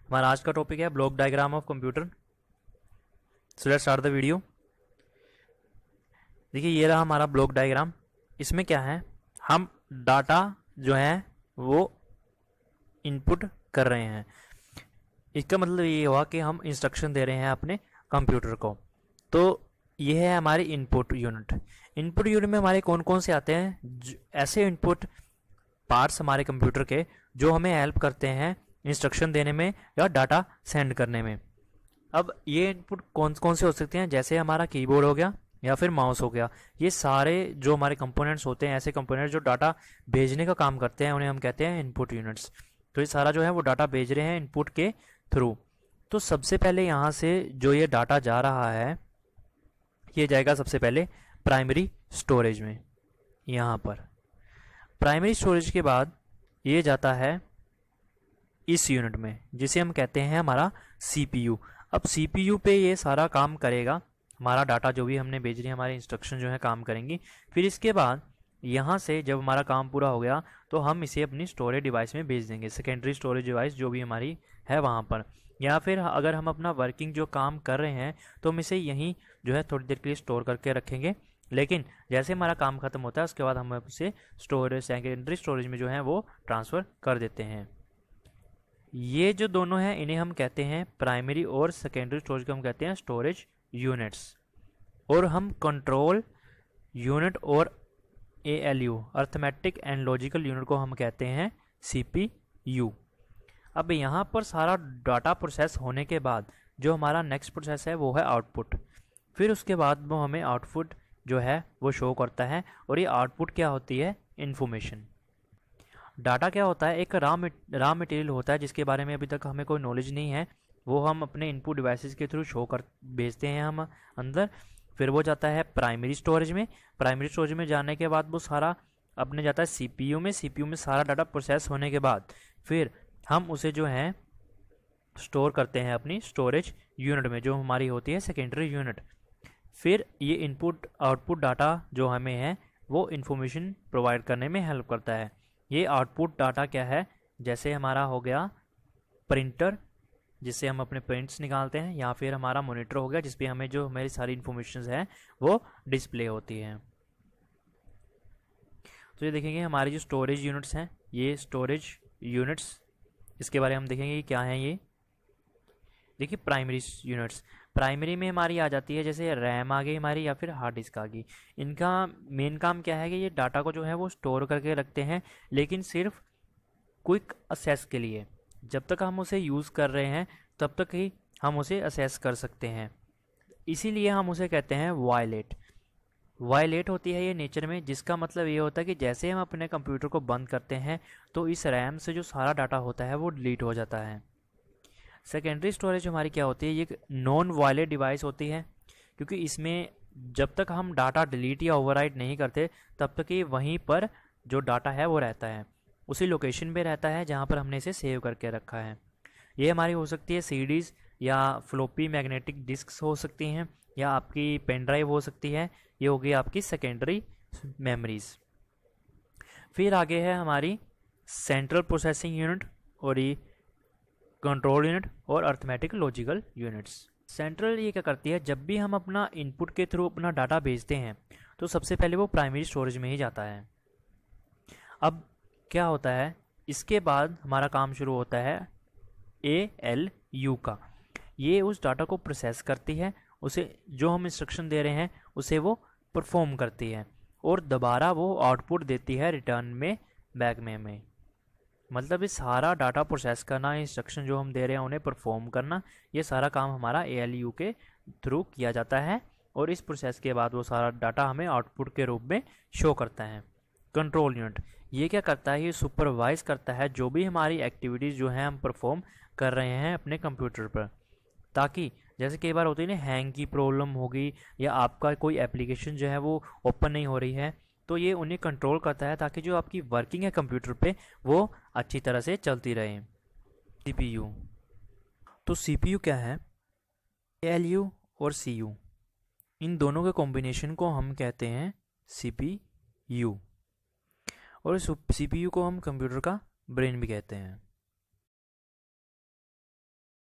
हमारा आज का टॉपिक है block diagram of computer. So let's start the video. देखिए ये रहा हमारा ब्लॉक डायग्राम। इसमें क्या है, हम डाटा जो है वो इनपुट कर रहे हैं। इसका मतलब ये हुआ कि हम इंस्ट्रक्शन दे रहे हैं अपने कंप्यूटर को। तो ये है हमारी इनपुट यूनिट। इनपुट यूनिट में हमारे कौन कौन से आते हैं, ऐसे इनपुट पार्ट्स हमारे कंप्यूटर के जो हमें हेल्प करते हैं इंस्ट्रक्शन देने में या डाटा सेंड करने में। अब ये इनपुट कौन कौन से हो सकते हैं, जैसे हमारा कीबोर्ड हो गया या फिर माउस हो गया। ये सारे जो हमारे कंपोनेंट्स होते हैं, ऐसे कंपोनेंट्स जो डाटा भेजने का काम करते हैं, उन्हें हम कहते हैं इनपुट यूनिट्स। तो ये सारा जो है वो डाटा भेज रहे हैं इनपुट के थ्रू। तो सबसे पहले यहाँ से जो ये डाटा जा रहा है, ये जाएगा सबसे पहले प्राइमरी स्टोरेज में। यहाँ पर प्राइमरी स्टोरेज के बाद ये जाता है इस यूनिट में, जिसे हम कहते हैं हमारा सीपीयू। अब सीपीयू पे ये सारा काम करेगा, हमारा डाटा जो भी हमने भेज रही है, हमारे इंस्ट्रक्शन जो है काम करेंगी। फिर इसके बाद यहाँ से जब हमारा काम पूरा हो गया तो हम इसे अपनी स्टोरेज डिवाइस में भेज देंगे, सेकेंडरी स्टोरेज डिवाइस जो भी हमारी है वहाँ पर। या फिर अगर हम अपना वर्किंग जो काम कर रहे हैं तो हम इसे यहीं जो है थोड़ी देर के लिए स्टोर करके रखेंगे। लेकिन जैसे हमारा काम खत्म होता है उसके बाद हम इसे स्टोरेज, सेकेंडरी स्टोरेज में जो है वो ट्रांसफ़र कर देते हैं। ये जो दोनों हैं इन्हें हम कहते हैं प्राइमरी और सेकेंडरी स्टोरेज को हम कहते हैं स्टोरेज यूनिट्स। और हम कंट्रोल यूनिट और ALU arithmetic and logical unit को हम कहते हैं CPU। अब यहाँ पर सारा डाटा प्रोसेस होने के बाद जो हमारा नेक्स्ट प्रोसेस है वो है आउटपुट। फिर उसके बाद वो हमें आउटपुट जो है वो शो करता है। और ये आउटपुट क्या होती है, इन्फॉर्मेशन। डाटा क्या होता है, एक रॉ मटेरियल होता है जिसके बारे में अभी तक हमें कोई नॉलेज नहीं है। वो हम अपने इनपुट डिवाइसेस के थ्रू शो कर भेजते हैं हम अंदर। फिर वो जाता है प्राइमरी स्टोरेज में। प्राइमरी स्टोरेज में जाने के बाद वो सारा अपने जाता है सीपीयू में। सीपीयू में सारा डाटा प्रोसेस होने के बाद फिर हम उसे जो है स्टोर करते हैं अपनी स्टोरेज यूनिट में, जो हमारी होती है सेकेंडरी यूनिट। फिर ये इनपुट आउटपुट डाटा जो हमें है वो इन्फॉर्मेशन प्रोवाइड करने में हेल्प करता है। ये आउटपुट डाटा क्या है, जैसे हमारा हो गया प्रिंटर जिससे हम अपने प्रिंट्स निकालते हैं, या फिर हमारा मॉनिटर हो गया जिस पे हमें जो हमारी सारी इन्फॉर्मेशन है वो डिस्प्ले होती है। तो ये देखेंगे हमारी जो स्टोरेज यूनिट्स हैं, ये स्टोरेज यूनिट्स, इसके बारे में हम देखेंगे कि क्या है ये। देखिए प्राइमरी यूनिट्स, प्राइमरी में हमारी आ जाती है जैसे रैम आ गई हमारी या फिर हार्ड डिस्क आ गई। इनका मेन काम क्या है कि ये डाटा को जो है वो स्टोर करके रखते हैं, लेकिन सिर्फ क्विक असेस के लिए। जब तक हम उसे यूज़ कर रहे हैं तब तक ही हम उसे असेस कर सकते हैं, इसीलिए हम उसे कहते हैं वायलेट। वायलेट होती है ये नेचर में, जिसका मतलब ये होता है कि जैसे हम अपने कंप्यूटर को बंद करते हैं तो इस रैम से जो सारा डाटा होता है वो डिलीट हो जाता है। सेकेंडरी स्टोरेज हमारी क्या होती है, ये नॉन वायलेट डिवाइस होती है, क्योंकि इसमें जब तक हम डाटा डिलीट या ओवरराइट नहीं करते तब तक ये वहीं पर जो डाटा है वो रहता है, उसी लोकेशन पे रहता है जहाँ पर हमने इसे सेव करके रखा है। ये हमारी हो सकती है सीडीज़ या फ्लोपी मैग्नेटिक डिस्क्स हो सकती हैं, या आपकी पेन ड्राइव हो सकती है। ये होगी आपकी सेकेंडरी मेमोरीज। फिर आगे है हमारी सेंट्रल प्रोसेसिंग यूनिट और ये कंट्रोल यूनिट और अर्थमेटिक लॉजिकल यूनिट्स। सेंट्रल ये क्या करती है, जब भी हम अपना इनपुट के थ्रू अपना डाटा भेजते हैं तो सबसे पहले वो प्राइमरी स्टोरेज में ही जाता है। अब क्या होता है, इसके बाद हमारा काम शुरू होता है ALU का। ये उस डाटा को प्रोसेस करती है, उसे जो हम इंस्ट्रक्शन दे रहे हैं उसे वो परफॉर्म करती है और दोबारा वो आउटपुट देती है रिटर्न में, बैक में। मतलब ये सारा डाटा प्रोसेस करना, इंस्ट्रक्शन जो हम दे रहे हैं उन्हें परफॉर्म करना, ये सारा काम हमारा ALU के थ्रू किया जाता है। और इस प्रोसेस के बाद वो सारा डाटा हमें आउटपुट के रूप में शो करता है। कंट्रोल यूनिट ये क्या करता है, ये सुपरवाइज करता है जो भी हमारी एक्टिविटीज़ जो हैं हम परफॉर्म कर रहे हैं अपने कंप्यूटर पर, ताकि जैसे कई बार होती है ना, हैंग की प्रॉब्लम होगी या आपका कोई एप्लीकेशन जो है वो ओपन नहीं हो रही है, तो ये उन्हें कंट्रोल करता है ताकि जो आपकी वर्किंग है कंप्यूटर पे वो अच्छी तरह से चलती रहे। CPU, तो CPU क्या है, ALU और CU, इन दोनों के कॉम्बिनेशन को हम कहते हैं CPU। और CPU को हम कंप्यूटर का ब्रेन भी कहते हैं।